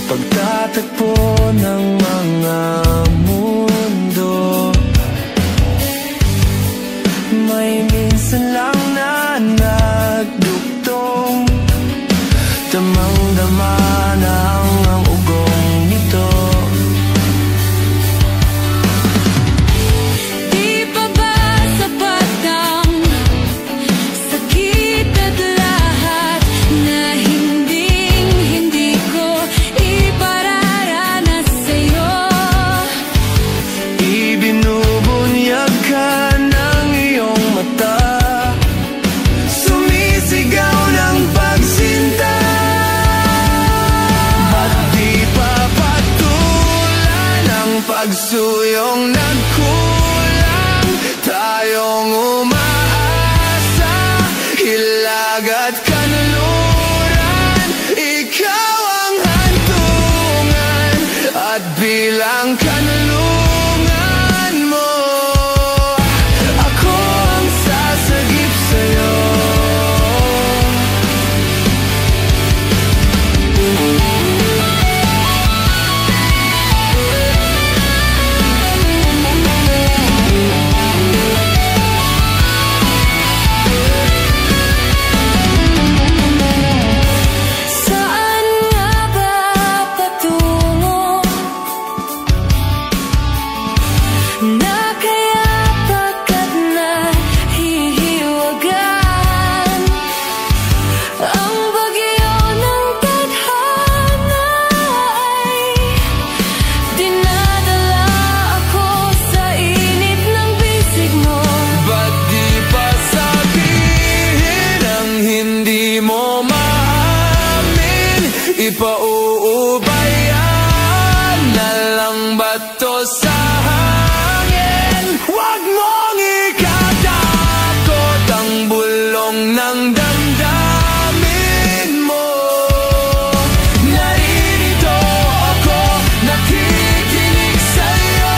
Pagtatagpo ng mga mundo, may minsan lang na nagdugtong, damang-dama na ang ugong nito. Di pa ba sapat ang sakit at lahat na hindi ko ipararanas sa'yo? Ibinubunyag ka ng iyong mata, sumisigaw ng pagsinta. Ba't di pa patulan ang pagsuyong nagkulang? Tayong umaasa, hilag at kanluran. Ikaw ang hantungan at bilang kanlungan mo. Ako ang sasagip sa'yo. Saan nga ba patungo na kaya pagkat nahihiwagan ang bagyo ng tadhana ay dinadala ako sa init ng bisig mo? Ba't di pa sabihin ang hindi mo maamin? Ipauubayan na lang ba to sa hangin? Huwag mong ikatakot ang bulong ng damdamin mo. Naririto ako, nakikinig sa'yo.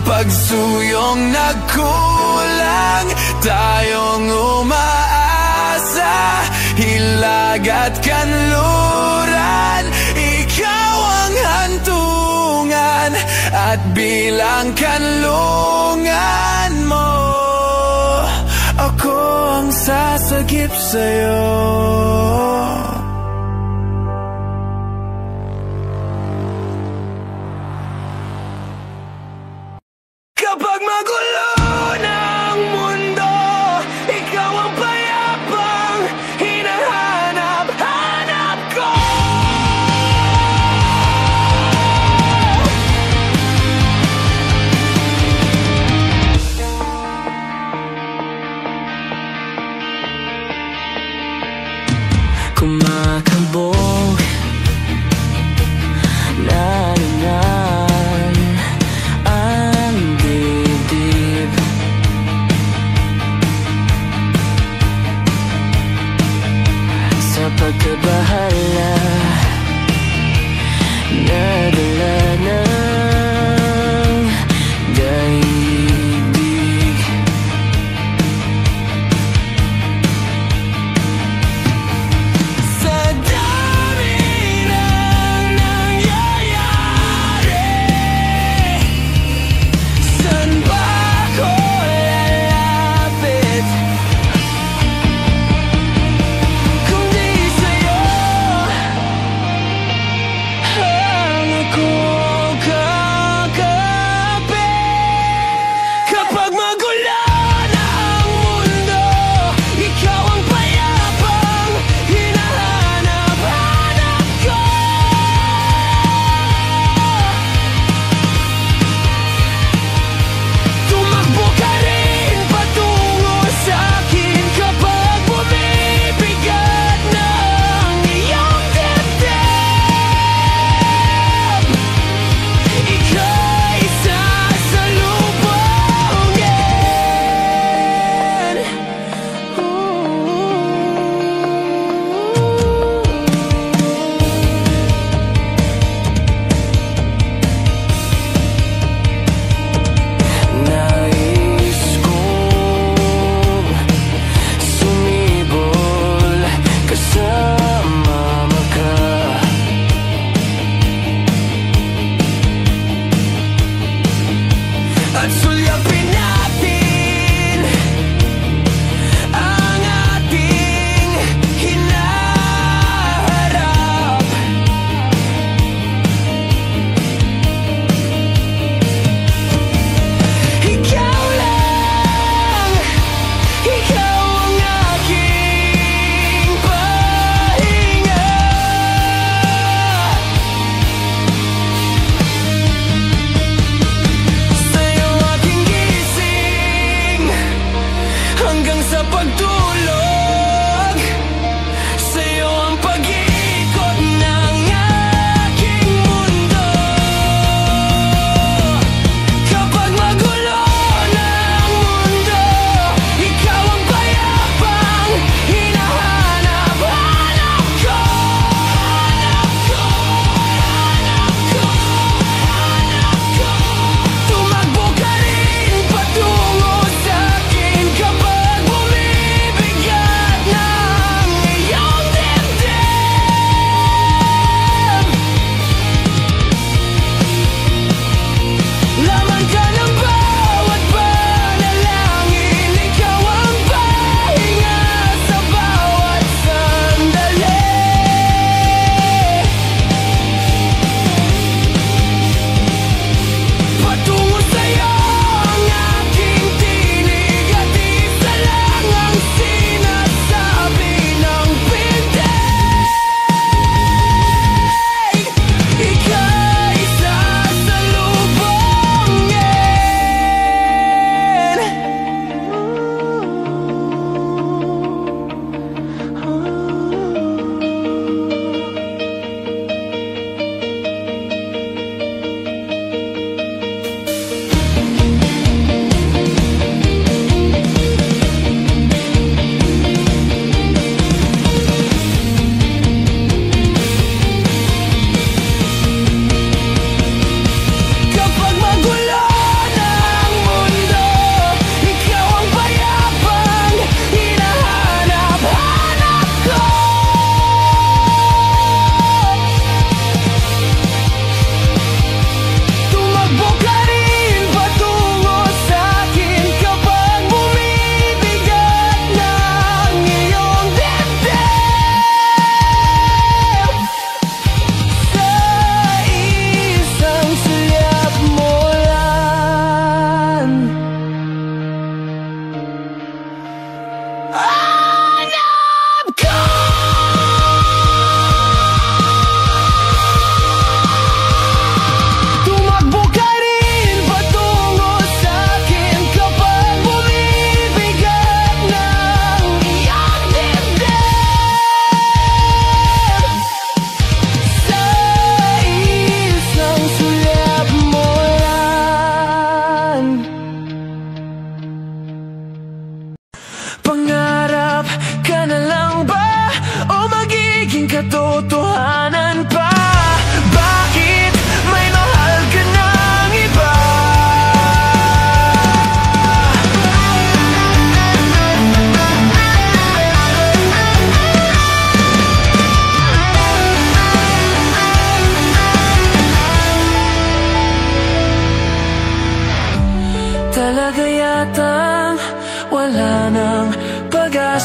Pagsuyong nagkulang, tayong umaasa, hilag at kanluran. Ikaw ang hantungan at bilang kanlungan mo. Ako ang sasagip sa'yo. Kapag magulo ng mundo, ikaw ang payapang hinahanap-hanap ko.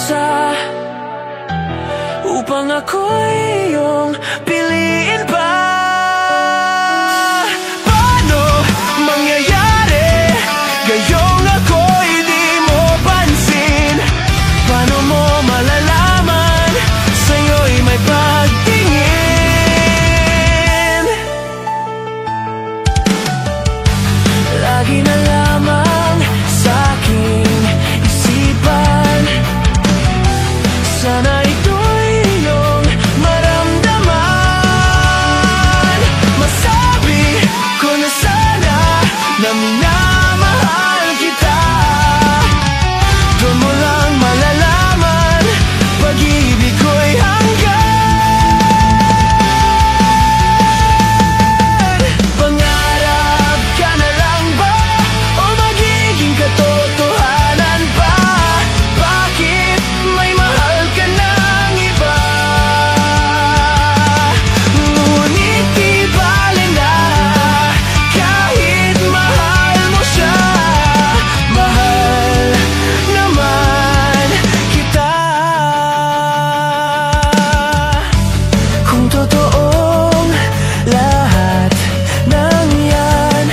pag-asa upang ako'y iyong piliin pa. Paano mangyayari gayong ako'y di mo pansin? Paano mo malalaman sa'yo'y may pagtingin? Lagi na lamang sa'king isipan, sana ito'y iyong maramdaman. Masabi ko na sana na minamahal kita. Doon mo lang malalaman pag-ibig ko'y hanggan. Pangarap ka na lang ba o magiging katotohanan pa? Bakit may mahal ka ng iba? Ngunit di bale na kahit mahal mo siya. Mahal naman kita. Kung totoong lahat ng yan,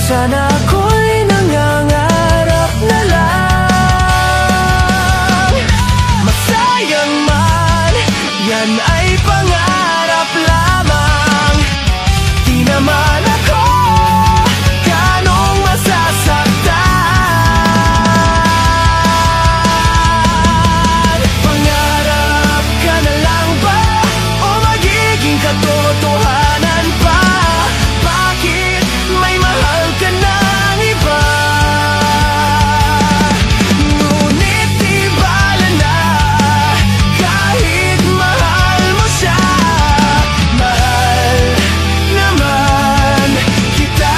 sana ako'y nangangarap na lang. Masayang man, yan ay pangarap lamang. Di naman ako ganong masasaktan. Pangarap ka na lang ba o magiging katotohanan pa? Bakit may mahal ka ng iba? Ngunit di bale na kahit mahal mo siya. Mahal naman kita.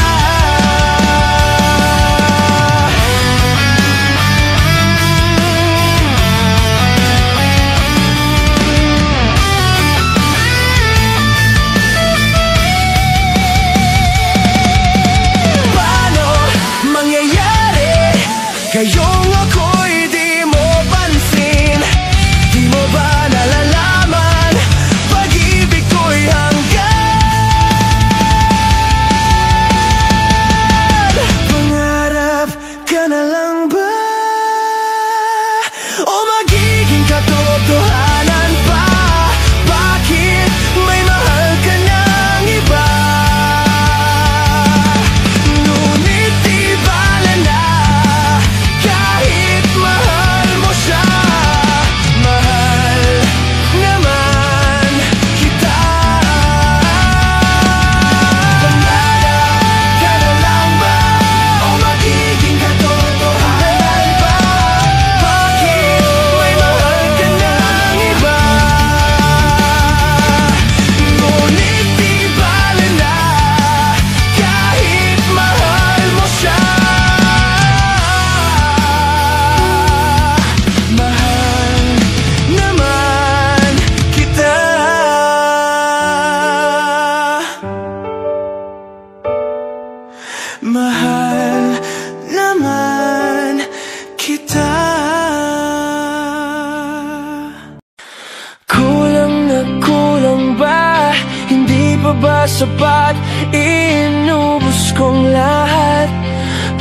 Paano mangyayari gayong ako'y di mo pansin? Di mo ba nalalaman pag-ibig ko'y hanggan? Pangarap ka na lang ba o magiging katotohanan pa? Bakit may mahal ka ng iba? Ngunit di bale na kahit mahal mo siya. Mahal naman kita. Pangarap ka na lang ba o magiging katotohanan pa? Bakit may mahal ka ng iba? Ngunit di bale na kahit mahal mo siya. Mahal naman kita. Mahal naman kita. Kulang na kulang ba? Hindi pa ba sapat? Inubos kong lahat.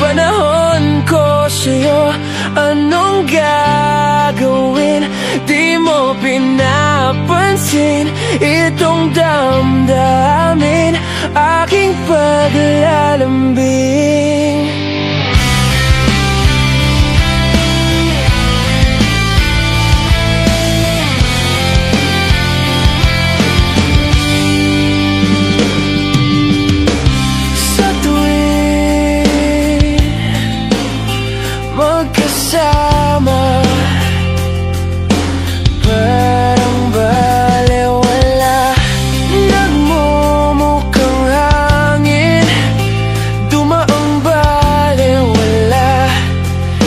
Panahon ko sa'yo, anong gagawin? Di mo pinapansin itong damdamin, aking paglalambing. Sa tuwing magkasama, parang balewala, nagmumukhang hangin, dumaang balewala.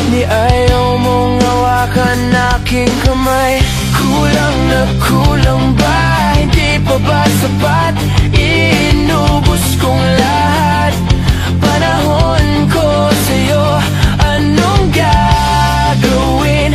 Di ayaw mong hawakan aking kamay. Kulang na kulang ba? Hindi pa ba sapat? Inubos kong lahat. Panahon ko sa'yo, anong gagawin?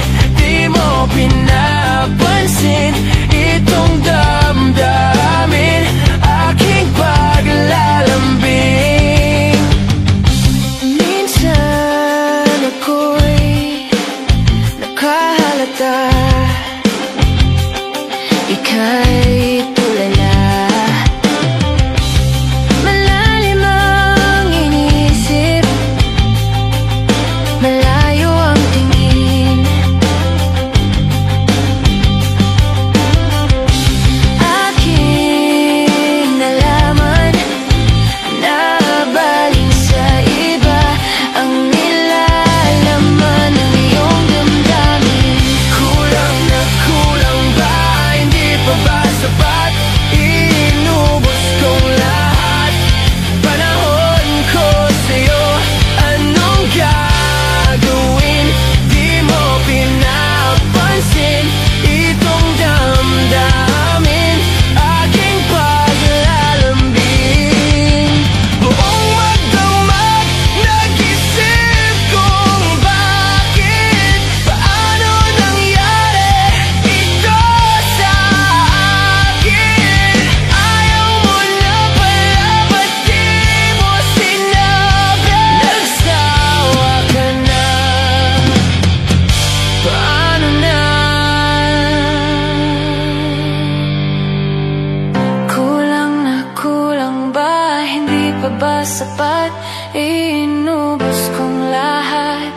ba sapat? Inubos kong lahat.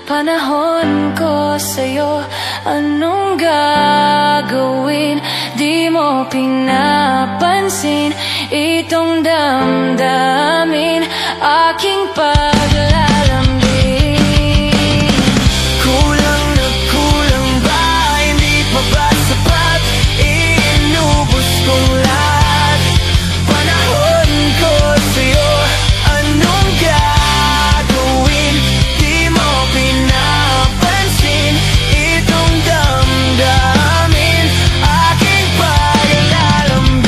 Panahon ko sa'yo, anong gagawin? Di mo pinapansin itong damdamin, aking paglalambing. Kulang na kulang ba? Hindi pa ba sapat? Inubos kong lahat. Panahon ko sa'yo, anong gagawin? Di mo pinapansin itong damdamin, aking paglalambing.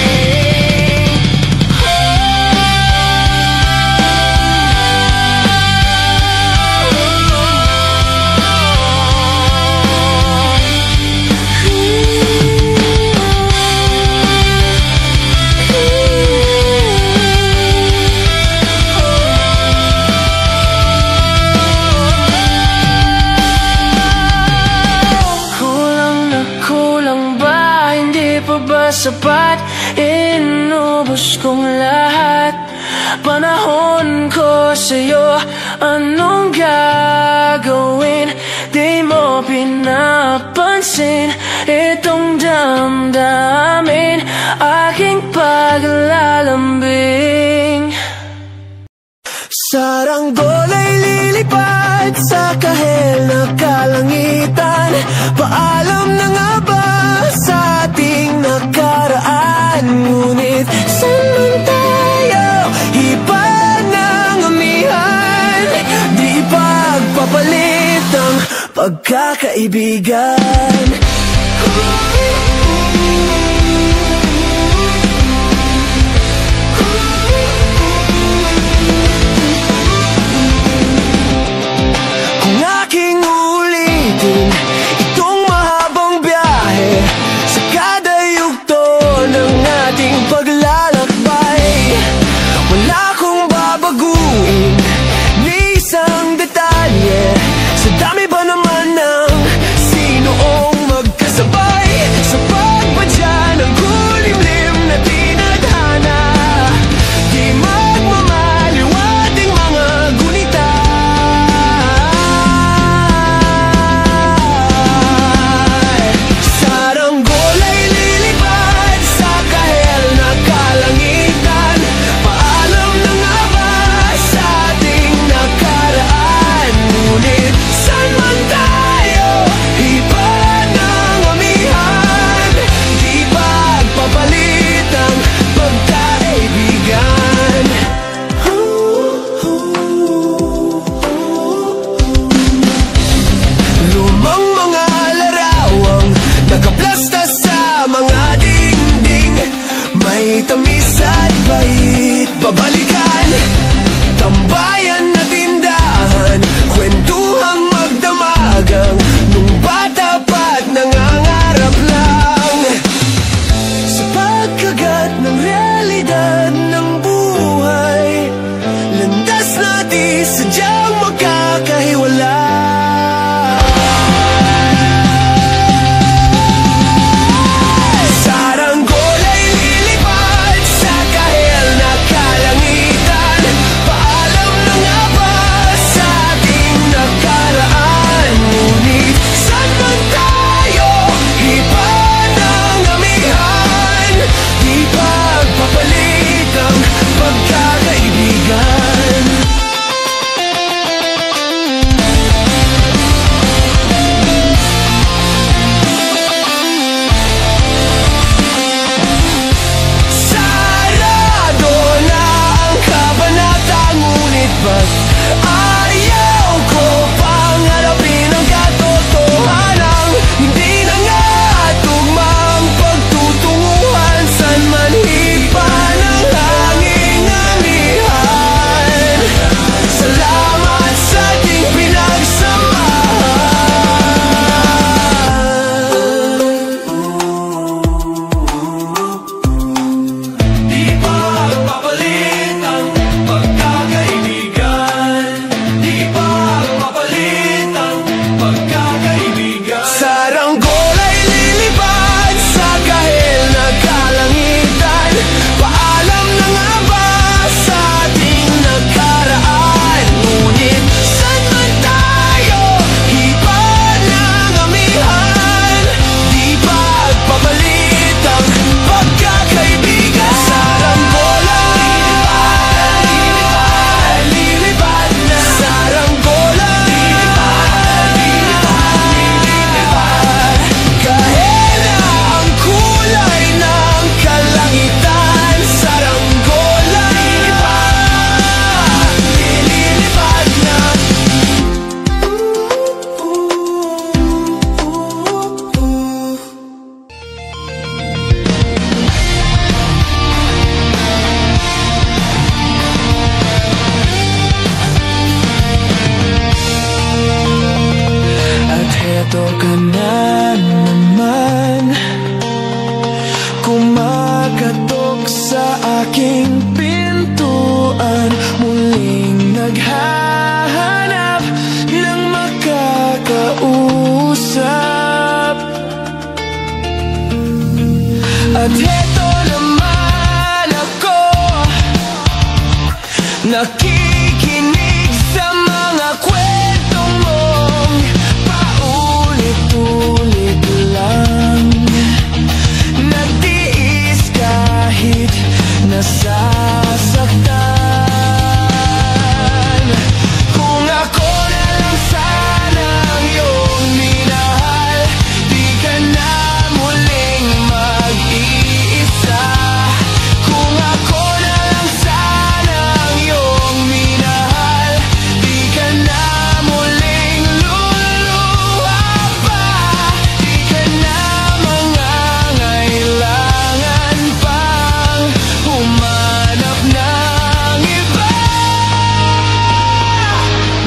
Kulang na kulang ba? Hindi pa ba sapat? Inubos kong lahat. Panahon ko sa'yo, anong gagawin? Di mo pinapansin itong damdamin, aking paglalambing. Saranggola ay lilipad sa kahel na kalangitan. Paalam na nga ba sa ating nakaraan? Ngunit saan man tayo, iba ng amihan. Di pagpapalit ang pagkakaibigan. Kung aking ulitin itong mahabang biyahe, sa kada yugto ng ating paglalakbay, wala akong babaguhin ni isang detalye. Sa dami ba naman ng sinoong magkasabay sa pagbadya ng kulimlim na tinadhana? Di magmamaliwating mga gunita. Saranggola'y lilipad sa kahel na kalangitan. Paalam na nga ba sa ating nakaraan? Ngunit saan man tayo, iba ng amihan. Di pagpapalit ang pagkaibigan. Lumang mga larawang nakaplasta sa mga dingding, may tamis at bait babalikan. Tambayan na tindahan, kwentuhang magdamagang nung bata pa't nangangarap lang. Sa pagkagat ng realidad ng buhay, landas natin sadyang magkakahiwalay. Saranggola'y lilipad sa kahel na kalangitan. aking pintuan, muling naghahanap ng makakausap. At heto naman ako, nakikinig sa mga kwentong mong paulit-ulit lang. Nagtiis kahit nasasaktan. Kung ako na lang sana ang iyong minahal, di ka na muling mag-iisa. Kung ako na lang sana ang iyong minahal, di ka na muling luluha pa. Di ka na mangangailangan pang humanap ng iba.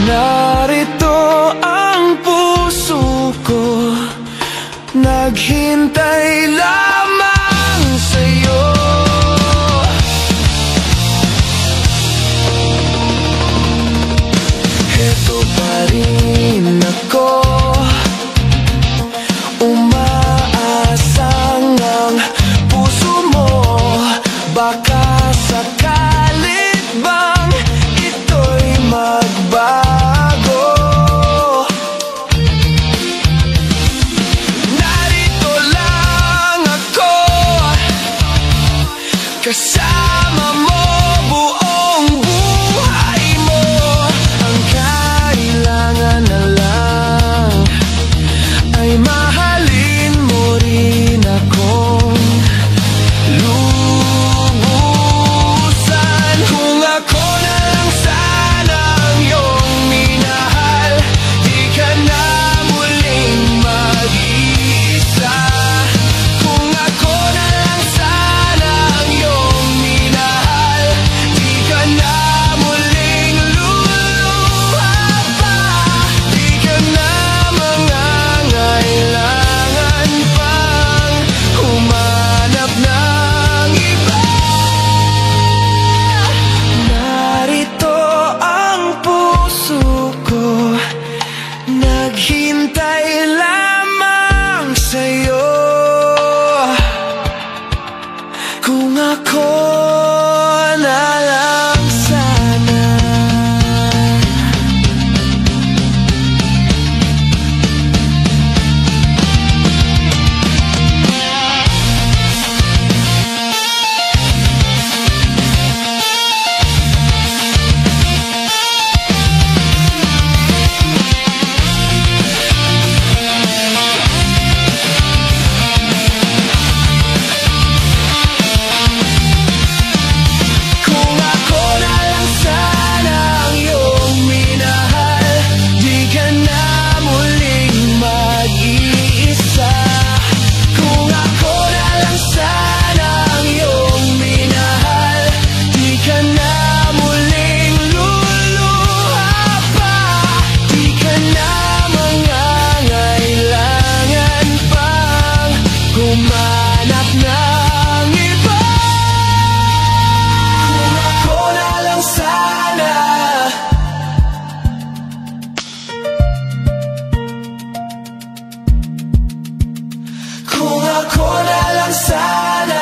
Narito ang puso ko, naghintay lamang sa'yo. Heto pa rin ako, umaasang ang puso mo. Baka sakalit bang ito'y magbago. Narito lang ako, kasama mo buong buhay mo. Ang kailangan na lang ay mahalin mo rin akong lubusan. Kung ako na lang sana ang iyong minahal, di ka na muling mag-iisa. Kung ako na lang sana ang iyong minahal, di ka na muling luluha pa. Di ka na mangangailangan pang humanap ng iba. Narito ang puso ko, naghintay lamang sa'yo. Kung ako na lang sana. Kung ako na lang sana ang iyong minahal, di ka na muling mag-iisa. Kung ako na lang sana ang iyong minahal, di ka na muling luluha pa. Di ka na mangangailangan pang humanap ng iba. Kung ako na lang sana. Kung ako na lang sana.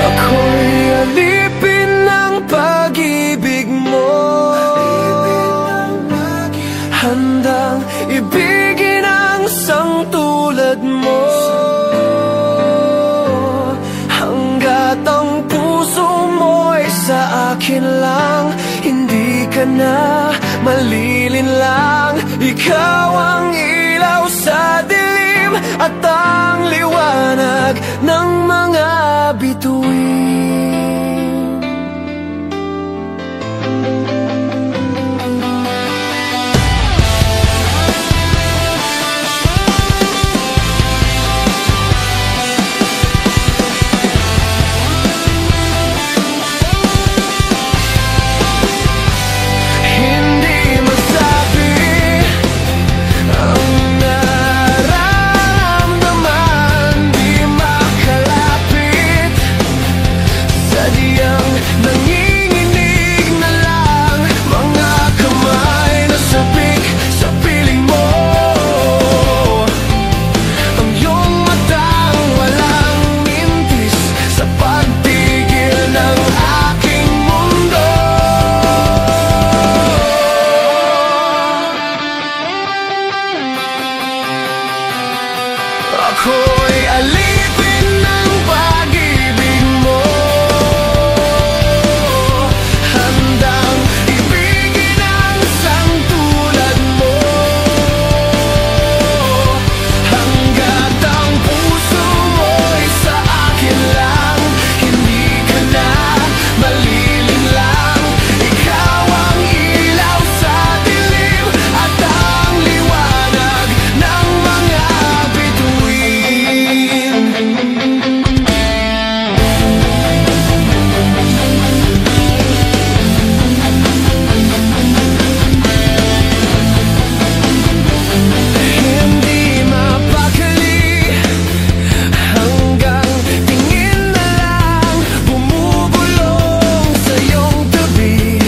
Ako'y alipin ng pag-ibig mo, handang ibigin ang isang tulad mo. Hanggat ang puso mo'y sa akin lang, hindi ka na malilinlang. Ikaw ang ilaw sa dilim at ang liwanag ng mga bituin. Ako'y alipin ng pag-ibig mo, handang ibigin ang isang tulad mo, hanggat ang puso mo'y sa akin lang. Hindi ka na malilinlang, ikaw ang ilaw sa dilim at ang liwanag ng mga bituin. Hindi mapakali, hanggang tingin na lang bumubulong sa iyong tabi.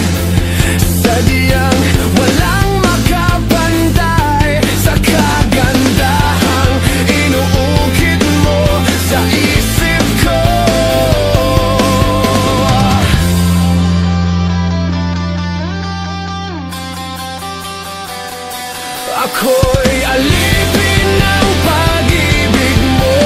Sadyang walang makapantay sa kagandahang inuukit mo sa isip ko. Ako'y alipin ng pag-ibig mo,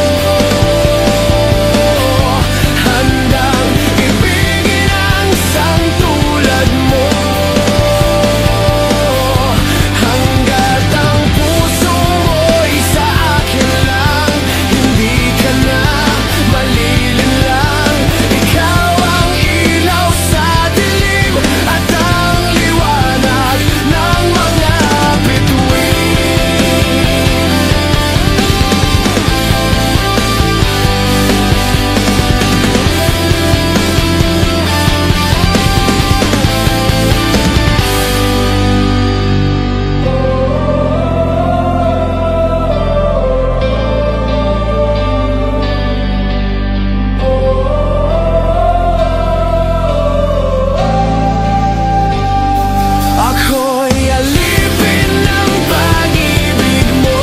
handang ibigin ang isang tulad mo, hanggat ang puso mo'y sa akin lang. Hindi ka na malilinlang, ikaw ang ilaw sa dilim at ang liwanag ng mga bituin. Ako'y alipin ng pag-ibig mo,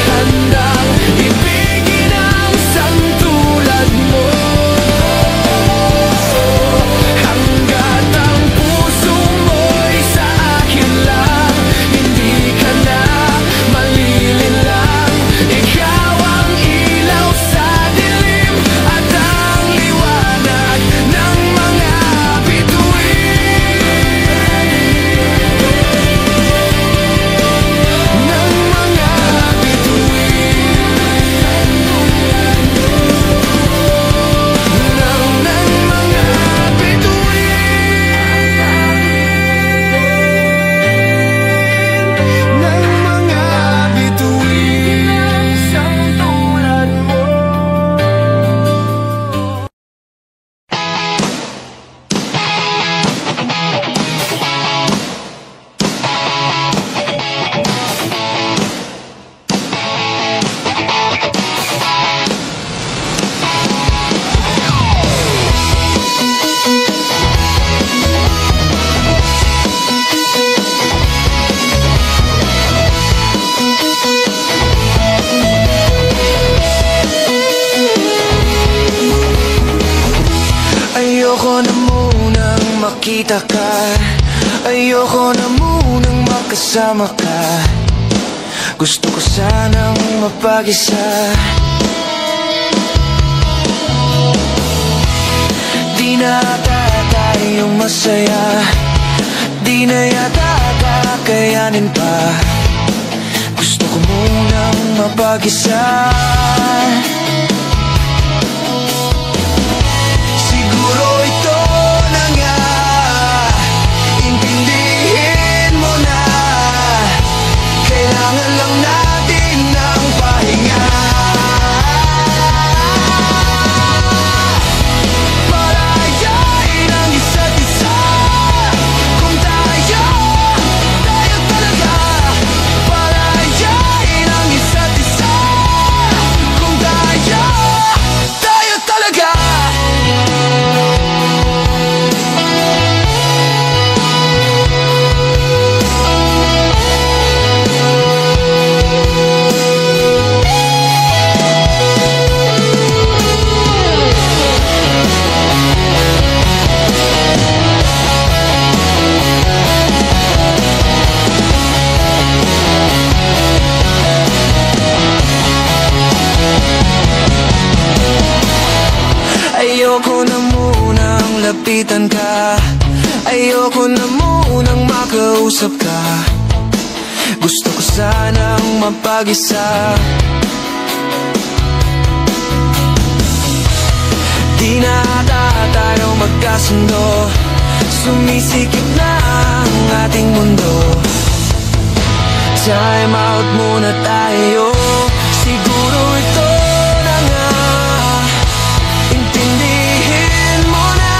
handang ibigin ang isang tulad mo, hanggat ang puso mo'y sa akin lang. Hindi ka na malilinlang, ikaw ang ilaw sa dilim at ang liwanag ng mga bituin. Ng mga bituin, ng mga bituin, ng mga bituin, isang tulad mo. Ayoko na munang makita ka, ayoko na munang makasama ka. Gusto ko sanang mapag-isa. Di na ata tayong masaya, di na yata kakayanin pa. Gusto ko muna sanang mapag-isa. Siguro ito na nga, intindihin mo na, kailangan lang natin ng pahinga. Palayain ang isa't isa, kung tayo talaga. Palayain ang isa't isa, kung tayo talaga. Ayoko na munang lapitan ka, ayoko na munang makausap ka. Gusto ko sanang mapag-isa. Di na ata tayo magkasundo, sumisikip na ang ating mundo. Time out muna tayo, siguro ito na nga, intindihin mo na,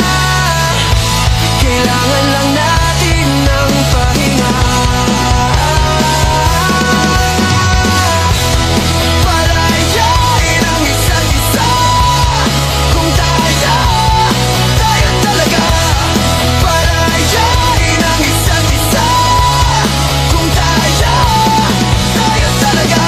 kailangan lang natin ng pahinga. Palayain ang isa't isa, kung tayo talaga. Palayain ang isa't isa, kung tayo talaga.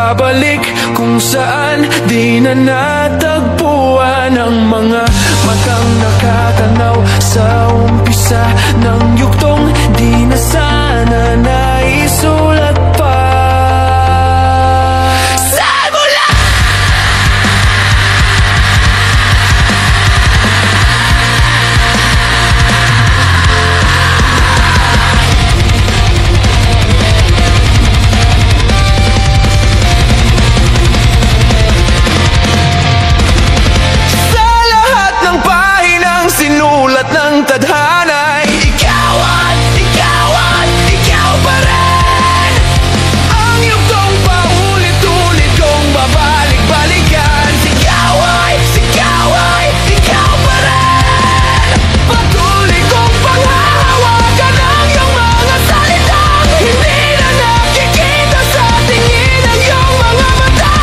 babalik kung saan di na natagpuan ang mga matang nakatanaw sa umpisa ng yuktong di na sana naisulat pa. Sinulat ng tadhana'y ikaw at ikaw at ikaw pa rin. Ang yugtong paulit-ulit kong babalik-balikan. Sigaw ay ikaw pa rin. Patuloy kong panghahawakan ang iyong mga salitang hindi na nakikita sa tingin ng iyong mga mata.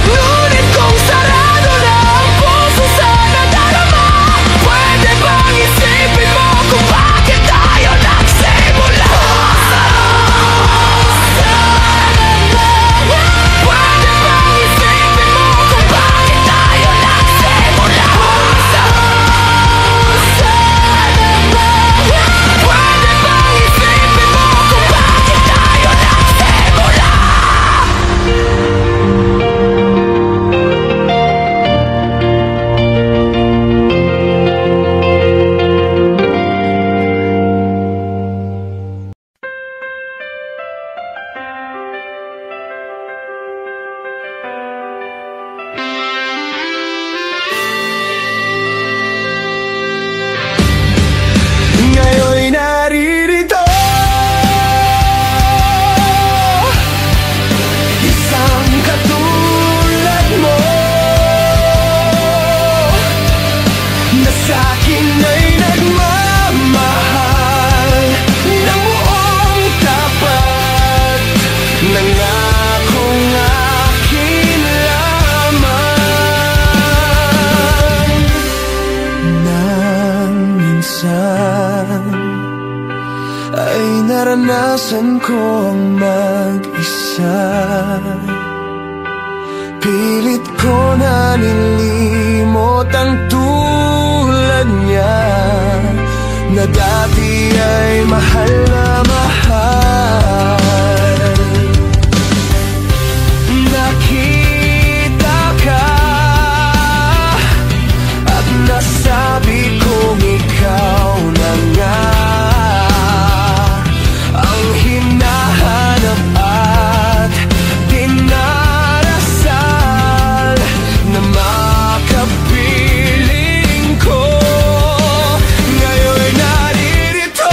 Ngunit kung sarado na ang puso sa nadarama, pwede bang isipin mo kung bakit tayo nagsimula? Pwede bang isipin mo kung bakit tayo nagsimula? Pwede bang isipin mo kung bakit tayo nagsimula? Ngayon'y naririto, isang katulad mo na sa'kin ay nagmamahal ng buong tapat, nangakong akin lamang. Nang minsan ay naranasan kong mag-isa, pilit ko na nilimot ang tulad niya na dati ay mahal na mahal. Nakita ka at nasabi kong ikaw na nga ang hinahanap at dinarasal na makapiling ko. Ngayon'y naririto,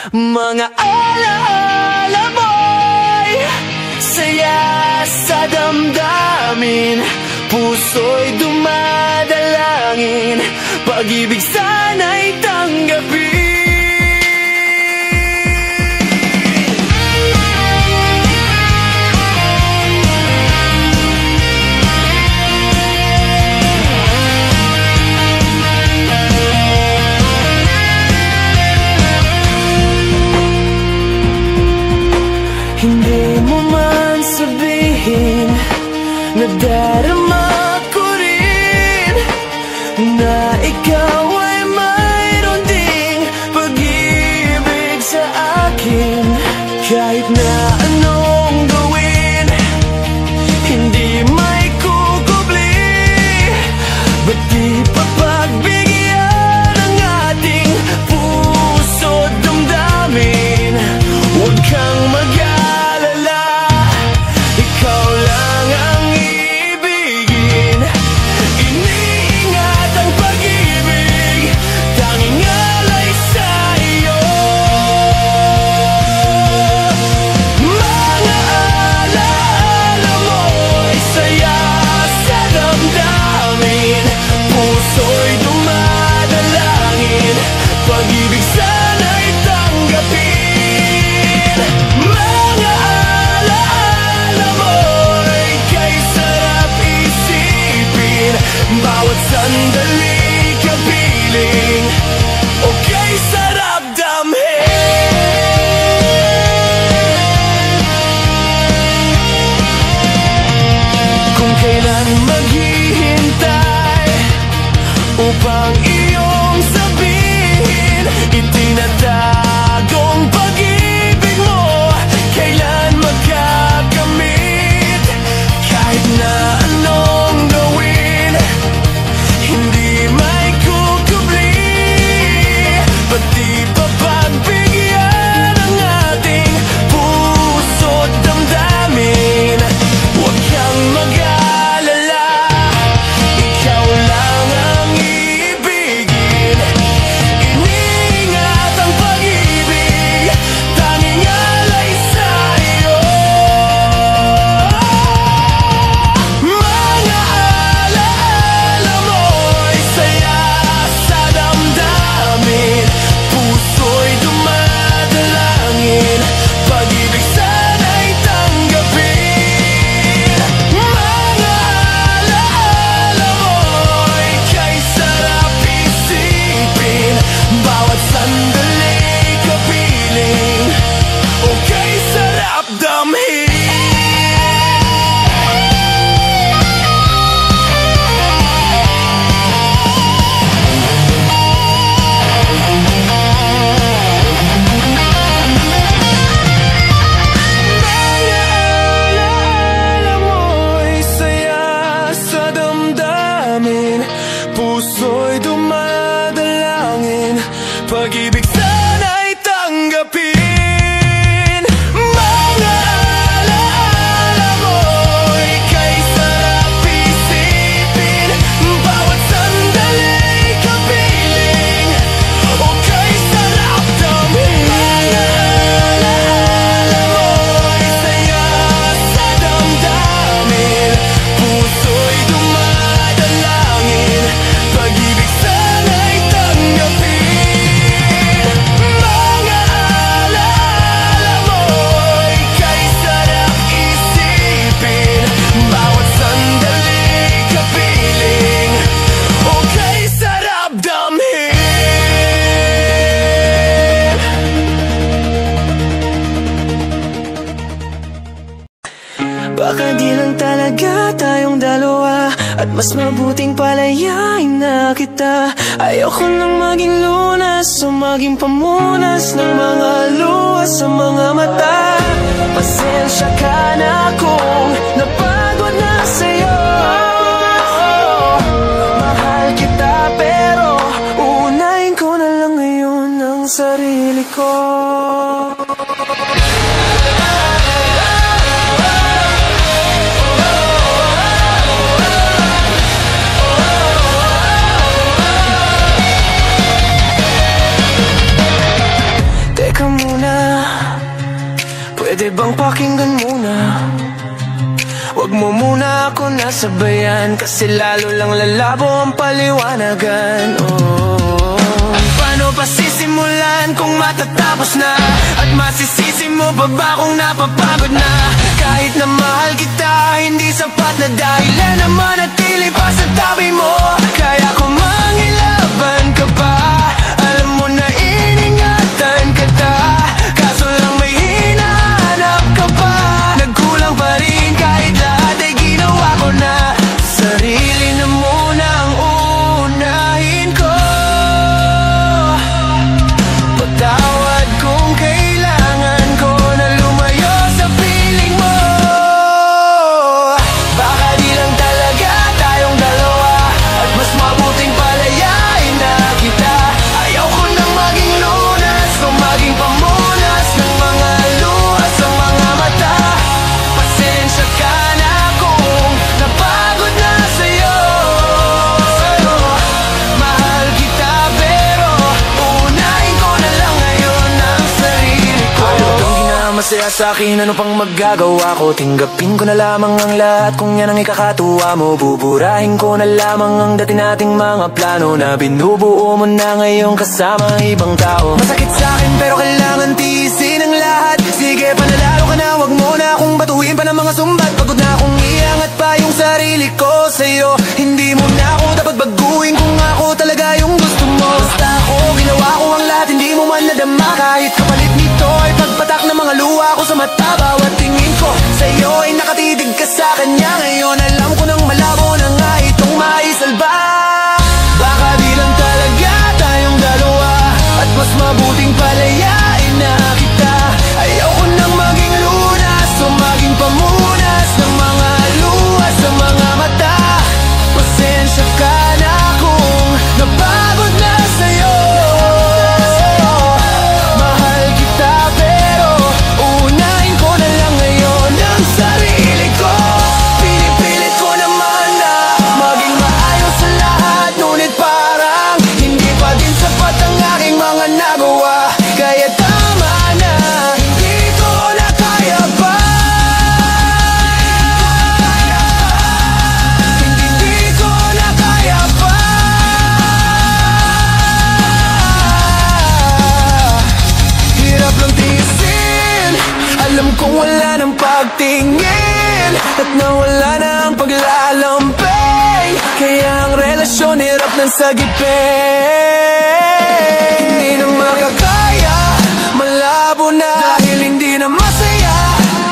Mga alaala mo'y saya sa damdamin, puso'y dumadalangin, pag-ibig sana'y tanggapin. Hindi mo man sabihin, nadarama ko rin na ikaw ay mayroon ding pag-ibig sa akin. Kahit na anong gawin, hindi may kukubli. Ba't di pa pagbigyan ang ating puso't damdamin? Huwag kang mag-alala, ikaw lang ang ibigin. Iniingat ang pag-ibig, tanging alay sa iyo. Mga alaala mo'y saya sa damdamin, puso'y dumadalangin, pag-ibig sana'y tanggapin. Mga alaala mo'y kay sarap isipin, bawat sandali kapiling, o kay sarap damhin. Kung kailan maghihintay upang iyong sabihin, itinatagong pag-ibig mo, kailan magkakamit? Kahit na anong gawin, hindi may kukubli. Ba't di pa pagbigyan ang ating puso't damdamin? Huwag kang mag-alala, ikaw lang ang ibigin. Iniingat ang pag-ibig, tanging alay sa iyo. Mga alaala mo'y saya sa damdamin, puso'y dumadalangin, pag-ibig sana'y tanggapin. Mga alaala mo'y kay sarap isipin, bawat sandali kapiling, o kay sarap damhin. Mga alaala mo'y saya sa damdamin, puso'y dumadalangin, pag-ibig sana'y tanggapin. Mga alaala mo'y kay sarap isipin, bawat sandali kapiling, o kay sarap damhin. Mga alaala mo'y saya sa damdamin, puso'y dumadalangin, pag-ibig sana'y tanggapin. Mga alaala mo'y kay sarap isipin, bawat sandali kapiling, o kay sarap damhin. Baka di lang talaga tayong dalawa, at mas mabuting palayain na kita. Ayoko nang maging lunas o maging pamunas ng mga luha sa mga mata. Pasensya ka na kung napagod na sa'yo. Mahal kita pero uunahin ko na lang ngayon ang sarili ko. Teka Pwede bang pakinggan muna? Wag mo muna ako nasabayan, kasi lalo lang lalabo ang paliwanagan. Paano pa sisimulan kung matatapos na? At masisisi mo ba kung napapagod na? Kahit na mahal kita, hindi sapat na dahilan na manatili pa sa tabi mo. Kaya kung mangilaban ka pa, alam mo na iningatan kita. Kaso lang may hinahanap ka pa, nagkulang pa rin kahit lahat ay ginawa ko na. Sarili na muna ang uunahin ko. Patawad kung kailangan ko na lumayo sa piling mo. Baka di lang talaga tayong dalawa, at mas mabuting palayain na kita. Ayaw ko nang maging lunas o maging pamunas ng mga luha sa mga mata. Pasensya ka na kung napagod na sa'yo. Mahal kita pero uunahin ko na lang ngayon ang sarili ko. Ayaw kang ginamasaya sa'kin, ano pang magagawa ko? Tinggapin ko na lamang ang lahat kung yan ang ikakatuwa mo. Buburahin ko na lamang ang dati nating mga plano na binubuo mo na ngayon kasama ang ibang tao. Masakit sa'kin pero kailangan tiisin ang lahat. Sige, panalalo ka na, wag mo na akong batuhin pa ng mga sumbat. Pagod na akong iangat pa yung sarili ko sa'yo. Hindi mo na ako dapat baguhin kung ako talaga yung gusto mo. Basta ako, ginawa ko ang lahat, hindi mo man nadama. Kahit kapalit nito ay pagpatak ng mga luha ko sa mata. Bawat tingin ko sa'yo ay nakatitig ka sa kanya. Ngayon alam ko nang malabo na nga itong maisalba. Baka di lang talaga tayong dalawa, at mas mabuting palayain na kita. Ayaw ko nang maging lunas o maging pamunas ng mga luha sa mga mata. Pasensya ka na kung napagod na sa'yo. Mahal kita pero uunahin ko na lang ngayon ang sarili ko. Pinipilit ko naman na maging maayos sa lahat, ngunit parang hindi pa din sapat ang aking mga nagawa. Kaya tama na, hindi ko na kaya pa. Hindi ko na kaya pa. Hirap lang tiisin, alam kong wala nang pagtingin, at nawala na ang paglalambing. Kaya ang relasyon hirap ng sagipin. Hindi na makakaya, malabo na, dahil hindi na masaya.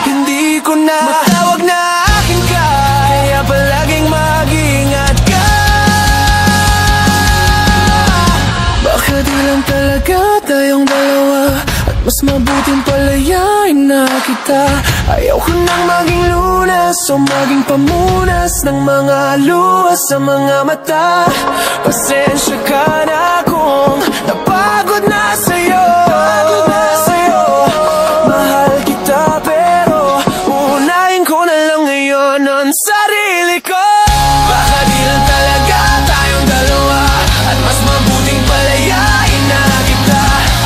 Hindi ko na matawag na akin ka, kaya palaging mag-ingat ka. Baka di lang talaga tayong dalawa, at mas mabuting palayain na kita. Ayaw ko nang maging lunas o maging pamunas ng mga luha sa mga mata. Pasensya ka na kung napagod na sa'yo. Mahal kita pero uunahin ko na lang ngayon ang sarili ko. Baka di lang talaga tayong dalawa, at mas mabuting palayain na kita.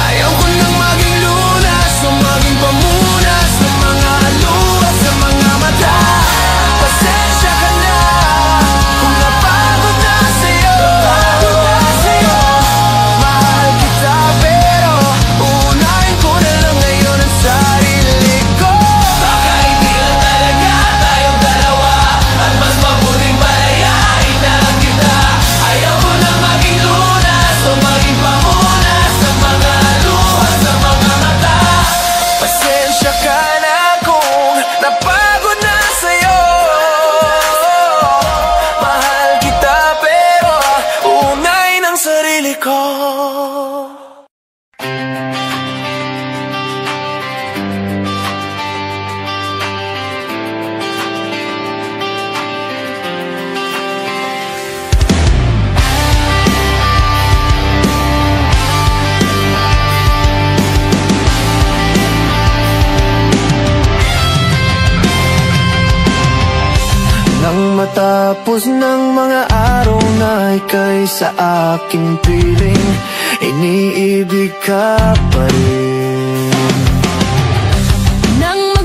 Ayaw ko nang maging lunas o maging pamunas ng mga luha sa mga mata. Pasensya ka na kung napagod na sa'yo. Mahal kita pero uunahin ko na lang ngayon ang sarili ko. Baka hindi lang talaga tayong dalawa, at mas mabuting palayain na kita. Ayaw ko nang maging lunas o maging pamunas ng mga luha sa mga mata. Pasensya ka na kung napagod na sa'yo. Mahal kita pero uunahin ang sarili ko. Nang matapos ng mga araw na ika'y sa aking piling, iniibig ka pa rin. Nang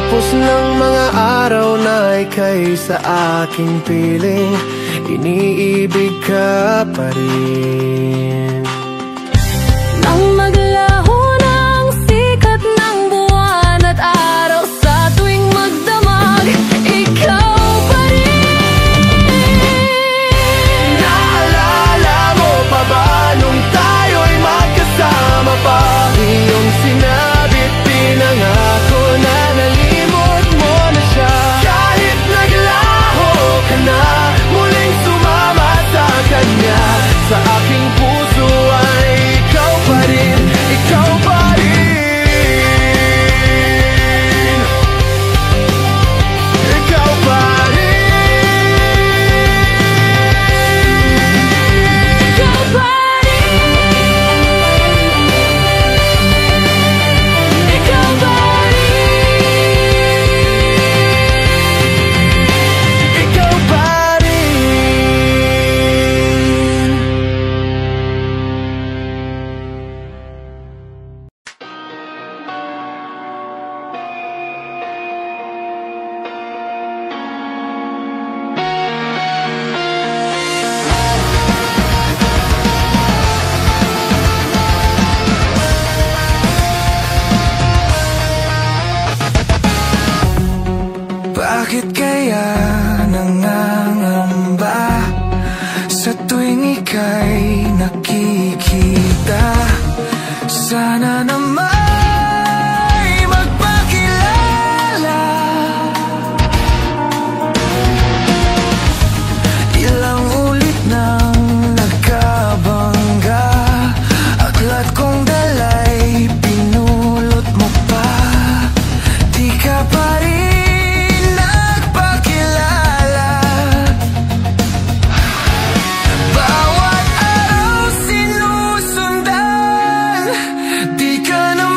Pagkatapos ng mga araw na ika'y sa aking piling, iniibig ka pa rin. Nang maglaho ng sikat ng buwan at araw, sa tuwing magdamag, ikaw pa rin. Naalala mo pa ba nung tayo'y magkasama pa? Iyong sinabit, pinangako na nalimot mo na siya. Kahit naglaho ka na, muling sumama sa kanya. Sa aking puso ay ikaw pa rin, ikaw pa rin. Ikaw pa rin. Ikaw pa rin. Ikaw pa rin. Ikaw pa rin. Bakit kaya nangangamba sa tuwing ika'y nakikita? Sana na may magpakilala. Ilang ulit nang nagkabangga, aklat kong dala'y pinulot mo pa. Di ka pa rin nagpakilala. Bawat araw sinusundan, di ka na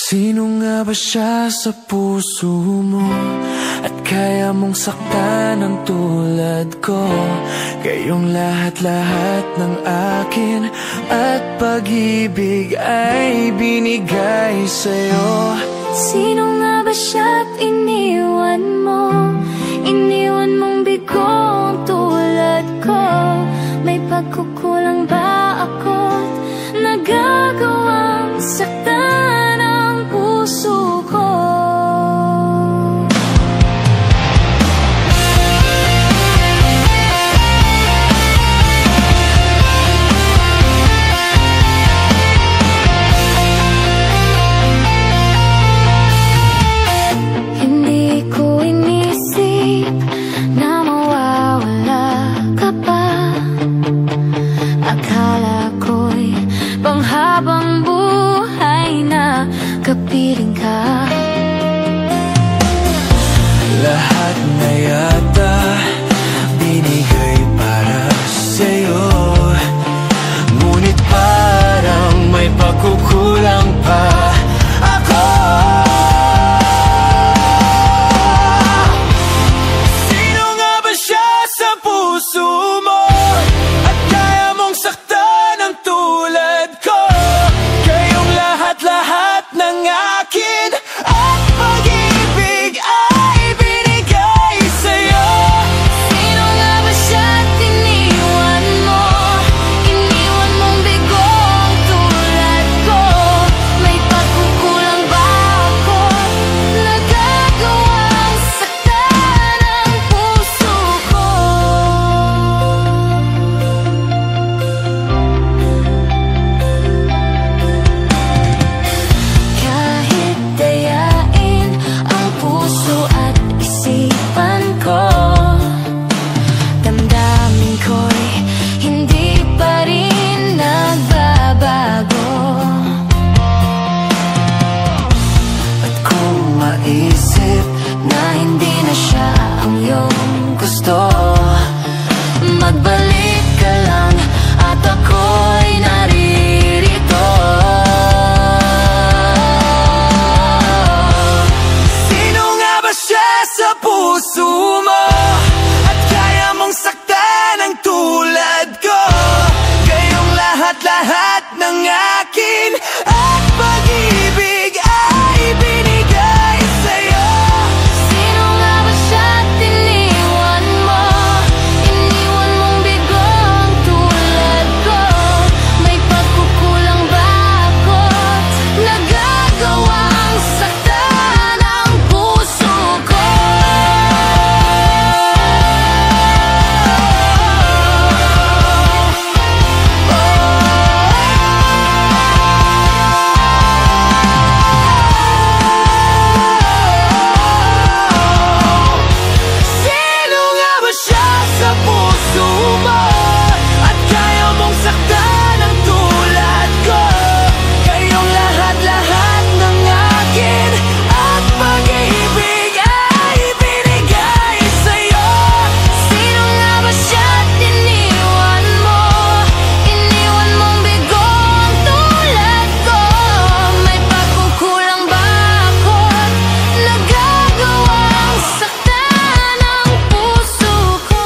Sino nga ba siya sa puso mo? At kaya mong saktan ng tulad ko? Kayong lahat-lahat ng akin at pag-ibig ay binigay sa'yo. Sino nga ba siya't iniwan mo? Iniwan mong bigong tulad ko. May pagkukulang ba ako't nagagawang saktan ang puso ko? Habang buhay na kapiling ka. Lahat na yata binigay para sa'yo, ngunit parang may pagkukulang pa ako. Sino nga ba siya sa puso mo? At kaya mong saktan ang tulad ko? Kayong lahat-lahat ng akin at pag-ibig ay binigay sa'yo. Sino nga ba siya't iniwan mo? Iniwan mong bigong tulad ko. May pagkukulang ba ako? Nagagawang saktan ang puso ko. Kahit dayain ang puso at isipan ko, damdamin ko'y hindi pa rin nagbabago. At kung maisip na hindi na siya ang iyong gusto, magbalik ka lang at ako'y naririto. Sino nga ba siya sa puso mo? At kaya mong saktan ang tulad ko? Kayong lahat-lahat ng akin at pag-ibig ay binigay sa'yo. Sino nga ba siya't iniwan mo? Iniwan mong bigong tulad ko. May pagkukulang ba ako't nagagawang saktan ang puso ko? Sino nga ba siya sa puso mo? At kaya mong saktan ang tulad ko? Kayong lahat-lahat ng akin at pag-ibig ay binigay sa'yo. Sino nga ba siya't iniwan mo? Iniwan mong bigong tulad ko. May pagkukulang ba ako't nagagawang saktan ang puso ko?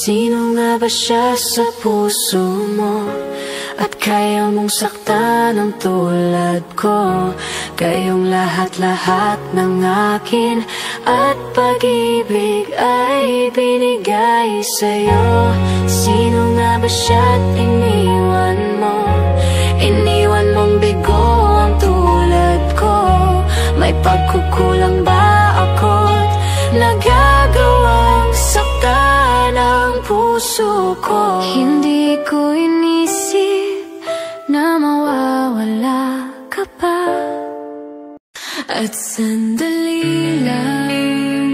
Sino nga ba siya sa puso mo? At kaya mong saktan ang tulad ko? Kayong lahat-lahat ng akin at pag-ibig ay binigay sa'yo. Sino nga ba siya't iniwan mo? Iniwan mong bigo ang tulad ko. May pagkukulang ba ako't nagagawang saktan ang puso ko? Hindi ko inisip na mawawala ka pa. At sandali lang,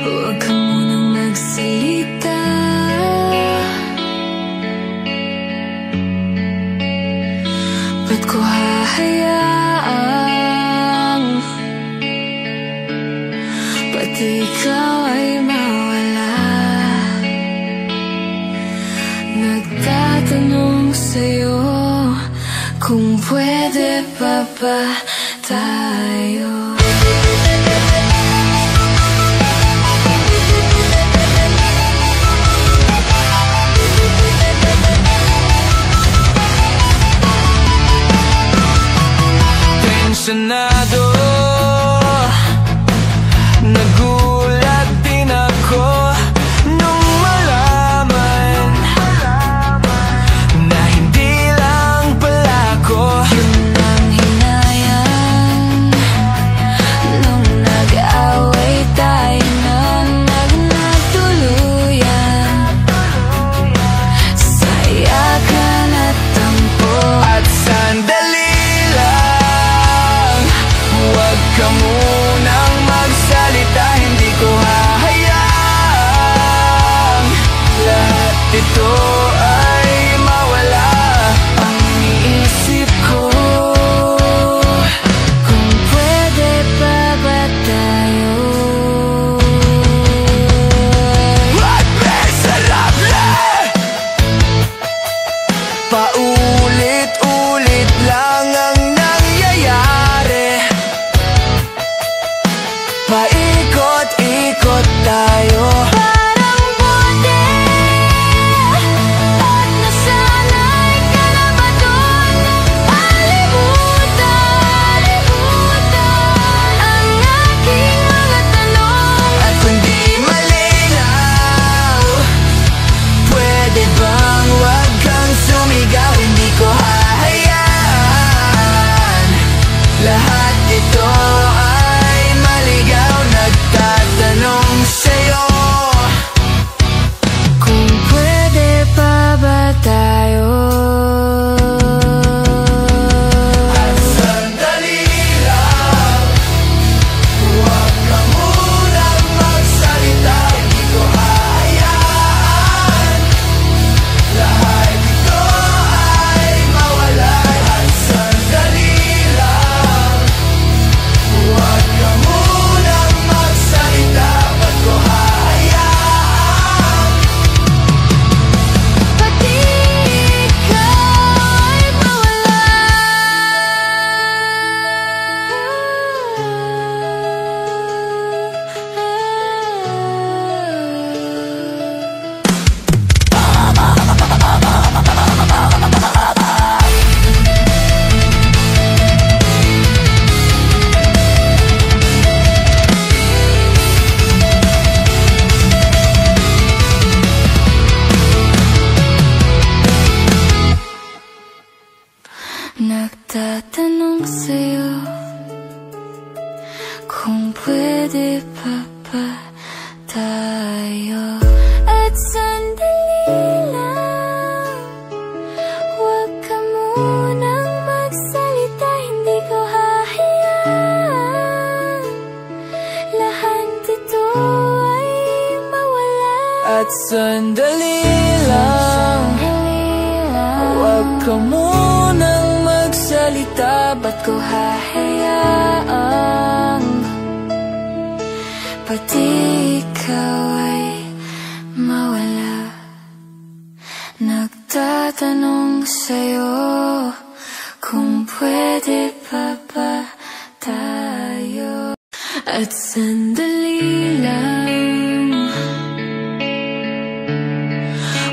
huwag ka munang magsalita. hahayaang pati ikaw ay mawala. Nagtatanong sa'yo kung pwede pa ba tayo. Tensyonado, nagulat din ako nung malaman na hindi lang pala ako Yun ang hinayang nung nag-away tayo na nagtuluyan. Sayakan at tampo at sandali lang. Huwag ka munang magsalita, hindi ko hahayaan lahat ito ay mawala. ang iniisip ko kung pwede pa ba tayo. At miserable, paulit-ulit lang ang nangyayari. Paikot-ikot tayo. Parang bote at nasanay ka na ba doon? Kalimutan ang aking mga tanong. At kung di malinaw, pwede bang wag kang sumigaw? Hindi ko hahayaan lahat ito ay maligaw. Nagtatanong sa'yo Kung pwede pa ba tayo? at sandali lang. Huwag ka munang magsalita, hindi ko hahayaan lahat ito ay mawala. At sandali lang. Huwag ka munang magsalita, ba't ko hahayaan Pati ikaw ay mawala. Nagtatanong sa'yo kung pwede pa ba tayo. At sandali lang, huwag ka munang magsalita, hindi ko hahayaan lahat ito ay mawala. at sandali lang. Huwag ka munang magsalita, ba't ko hahayaan pati ikaw ay mawala. Nagtatanong sa'yo kung pwede pa ba tayo. At sandali lang,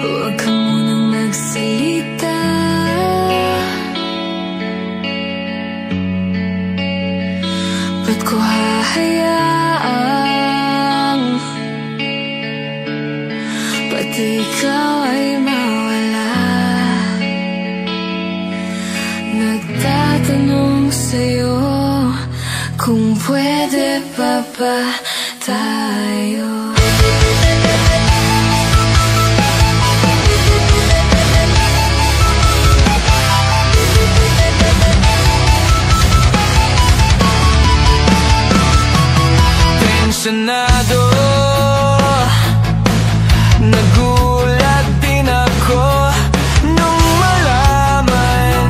huwag ka munang magsalita, ba't ko hahayaan pati ikaw ay mawala. Nagtatanong sa'yo kung pwede pa ba tayo. Tensyonado, nagulat din ako nung malaman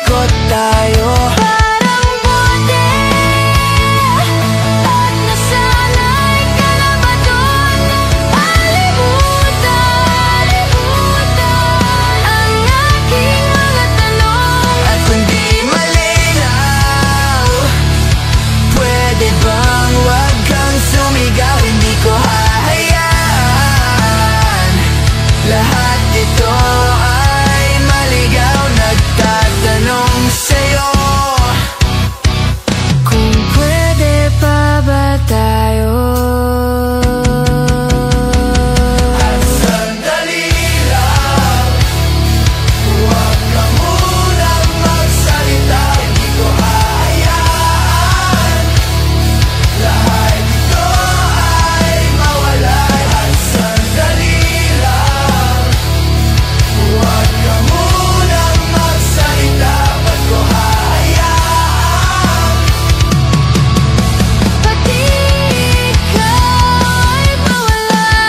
Umiikot tayo Parang bote at nasanay ka na ba doon? Kalimutan ang aking mga tanong. at kung di malinaw, pwede bang wag kang sumigaw? Hindi ko hahayaan lahat ito ay maligaw. Nagtatanong sa'yo kung pwede pa ba tayo. At sandali lang, huwag ka munang magsalita. Hindi ko hahayaan lahat ito ay mawala. At sandali lang, huwag ka munang magsalita. Ba't ko hahayaan Pati ikaw ay mawala.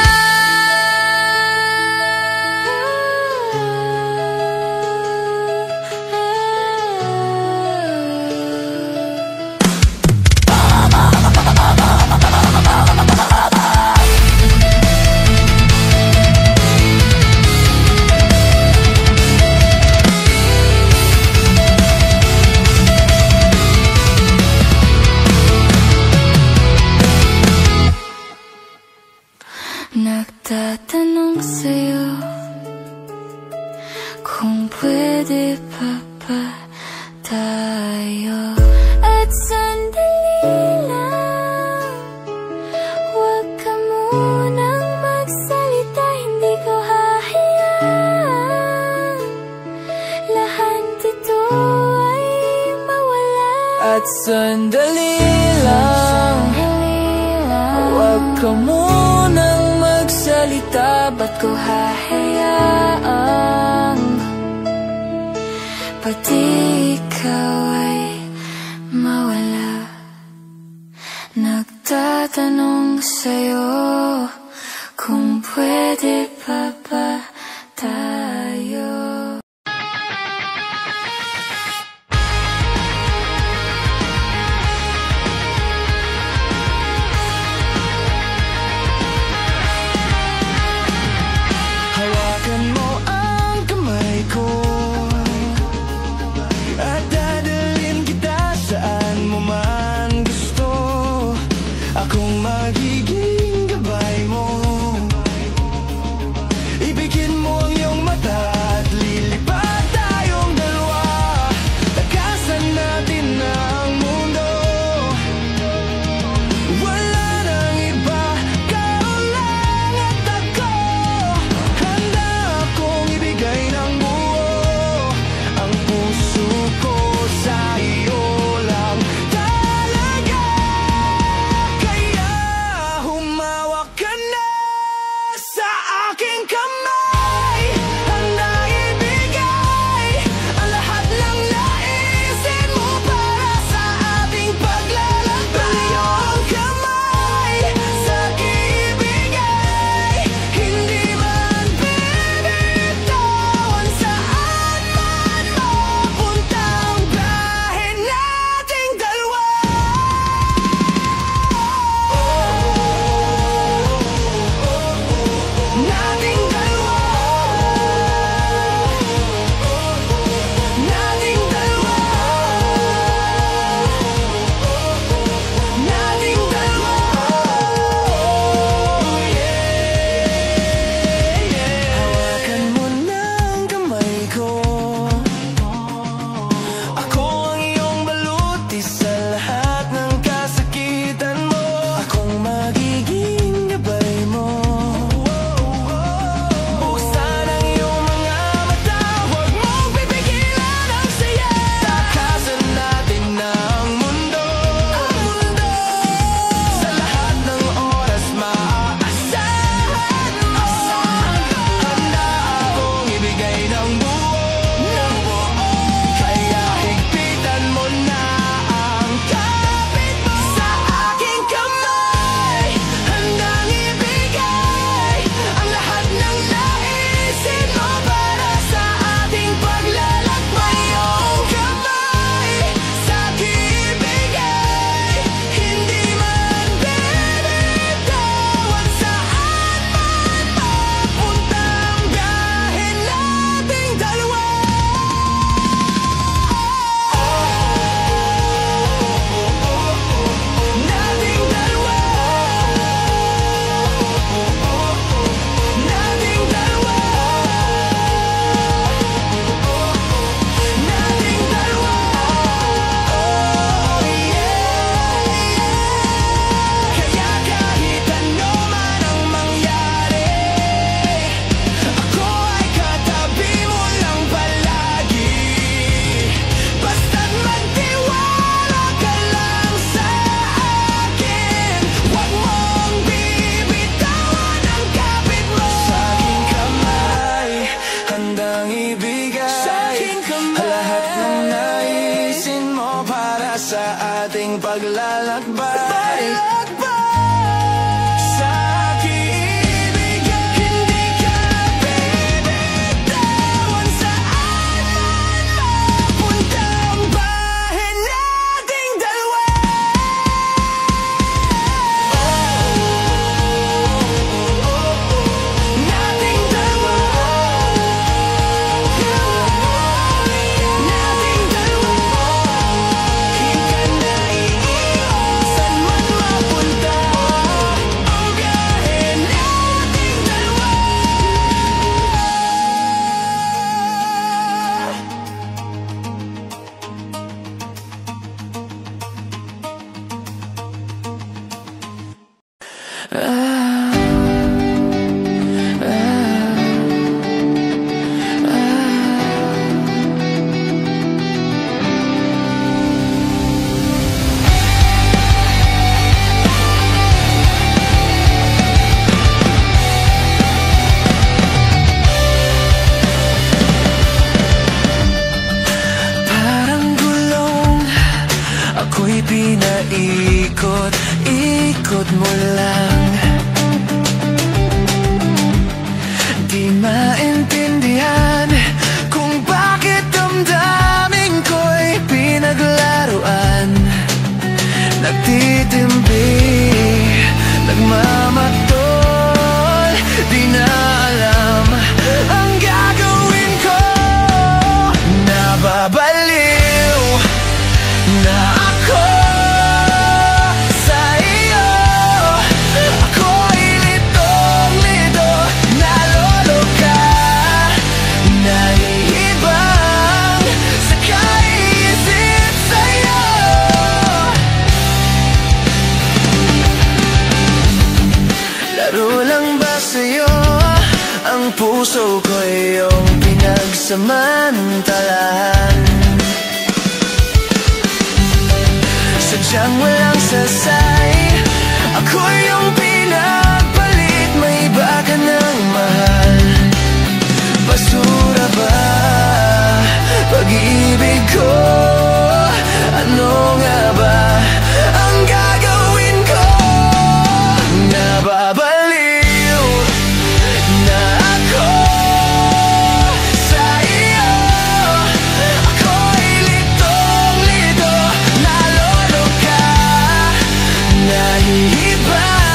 Nagtatanong sa'yo kung pwede pa ba tayo. At sandali lang, huwag ka munang magsalita. Hindi ko hahayaan lahat ito ay mawala. at sandali lang, huwag ka munang magsalita. Ba't ko hahayaan pati ikaw ay mawala. Nagtatanong sa'yo kung pwede pa ba tayo. Hawakan mo ang kamay ko at dadalhin kita saan mo man gusto. Akong magiging gabay mo, ibigay paikot-ikot mo lang. Di maintindihan kung bakit damdamin ko'y pinaglaruan. Nagtitimpi, nagmamatol, di na alam ang gagawin ko. Nababaliw na ako sa iyo. Ako'y litong-lito, naloloka, naiibang sa kaisip sa'yo. Laro lang ba sa'yo ang puso ko iyong pinagsamantalahan? Sadyang walang sasay, ako yung pinagpalit, may iba ka ng mahal. Basura ba pag-ibig ko? Ano nga ba ang gagawin ko? Nababaliw na ako sa iyo. Ako'y litong-lito, naloloka, nahihibang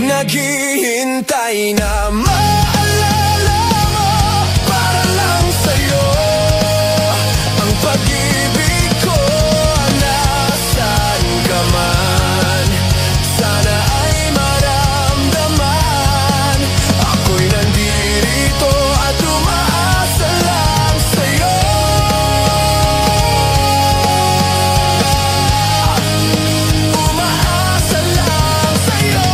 naghihintay na maalala mo. Para lang sa'yo ang pag-ibig ko, nasaan ka man. Sana ay maramdaman ako'y nandito at umaasa lang sa'yo. Umaasa lang sa'yo.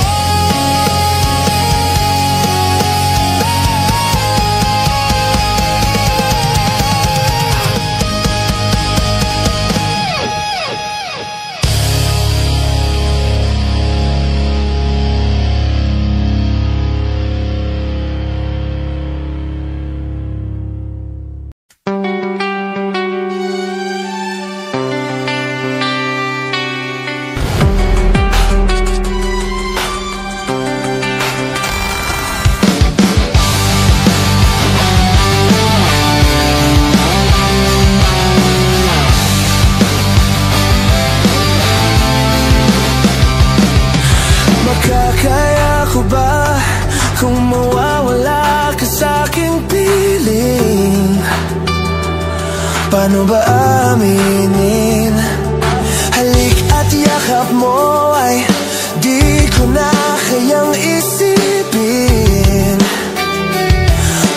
Makakaya ko ba kung mawawala ka sa'king piling? Paano ba aminin? Halik at yakap mo ay di ko na kayang isipin.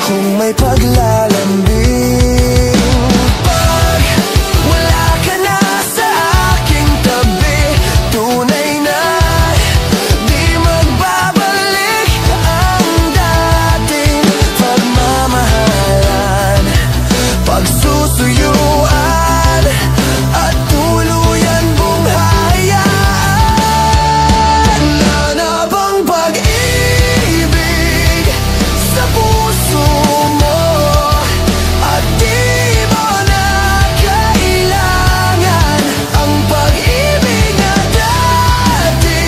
Kung may paglalambing, pag wala ka na sa aking tabi, tunay na di magbabalik ang dating pagmamahalan, pagsusuyuan at tuluyan mong hayaan. Wala na bang pag-ibig sa puso mo at di mo na kailangan ang pag-ibig na dati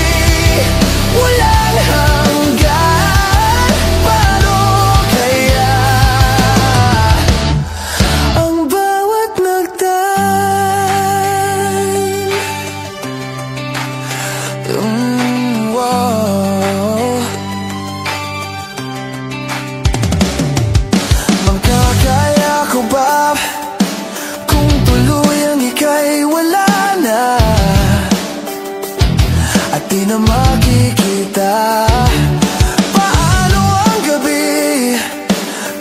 walang hanggan? Paano kaya ang bawat nagdaan? Wow. Magkakaya ko ba kung tuluyang ika'y wala na at di na makikita? Paano ang gabi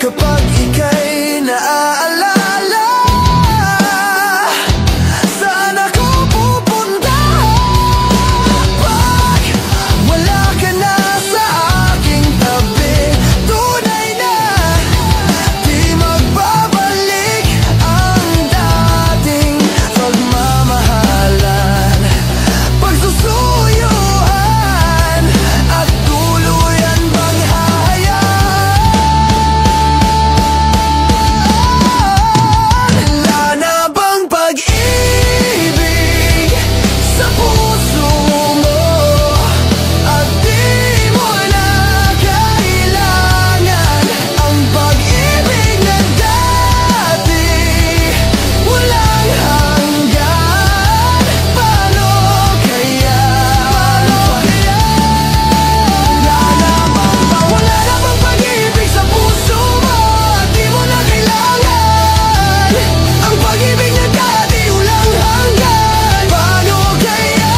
kapag ika'y naaalala? Saan ako pupunta pag wala ka na sa aking tabi? Tunay na di magbabalik ang dating pagmamahalan, pagsusuyuan at tuluyan bang hayaan? Wala na bang pag-ibig sa puso mo at di mo na kailangan ang pag-ibig na dati walang hanggan? Paano kaya? Wala na bang pag-ibig sa puso mo at di mo na kailangan ang pag-ibig na dati walang hanggan? Paano kaya?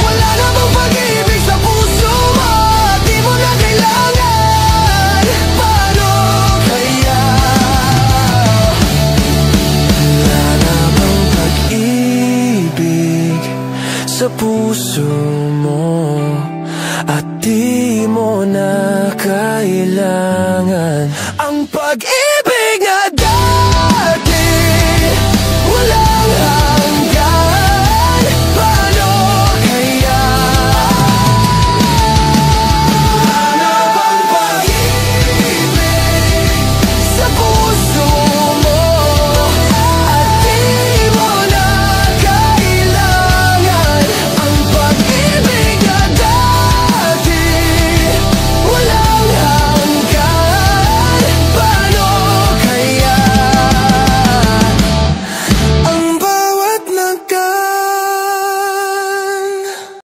Wala na bang pag-ibig sa puso mo at di mo na kailangan? Paano kaya? Wala na bang pag-ibig sa puso mo at di mo na kailangan